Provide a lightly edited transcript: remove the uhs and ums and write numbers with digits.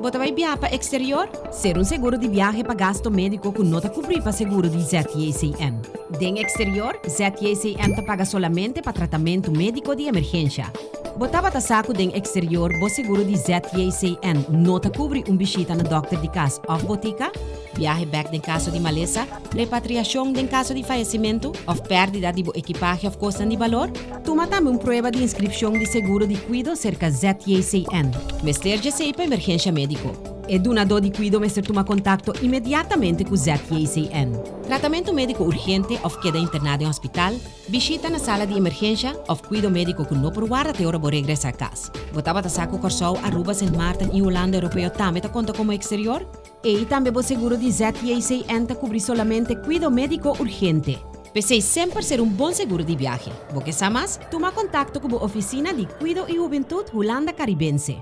Você vai viajar para exterior? Ser um seguro de viagem para gasto médico com nota cobrir para seguro de ZTACN. Den exterior, ZTACN te paga solamente para tratamento médico de emergência. Botava ta saco den exterior, bo seguro de ZTACN nota cobrir visita na doctor de casa of botica, viaje back em caso de maleza, repatriação em caso de falecimento, of pérdida de equipagem of costa de valor. Toma também prova de inscrição de seguro de cuido cerca ZTACN. Mester sei para emergência médico. E duna do de cuido mestre toma contato imediatamente com ZTACN. Tratamento médico urgente of queda internado em hospital, visita na sala de emergência of cuido médico com no provar até hora por regressar a casa. Botava ta saco Corsou, Aruba, St. Martin e Holanda Europeu também ta conta como exterior. E também o seguro de ZTACN ta cobrir solamente cuido médico urgente. Pensei sempre ser um bom seguro de viagem. Porque sabe mais? Toma contato com a oficina de Cuido e Juventude Holanda Caribense.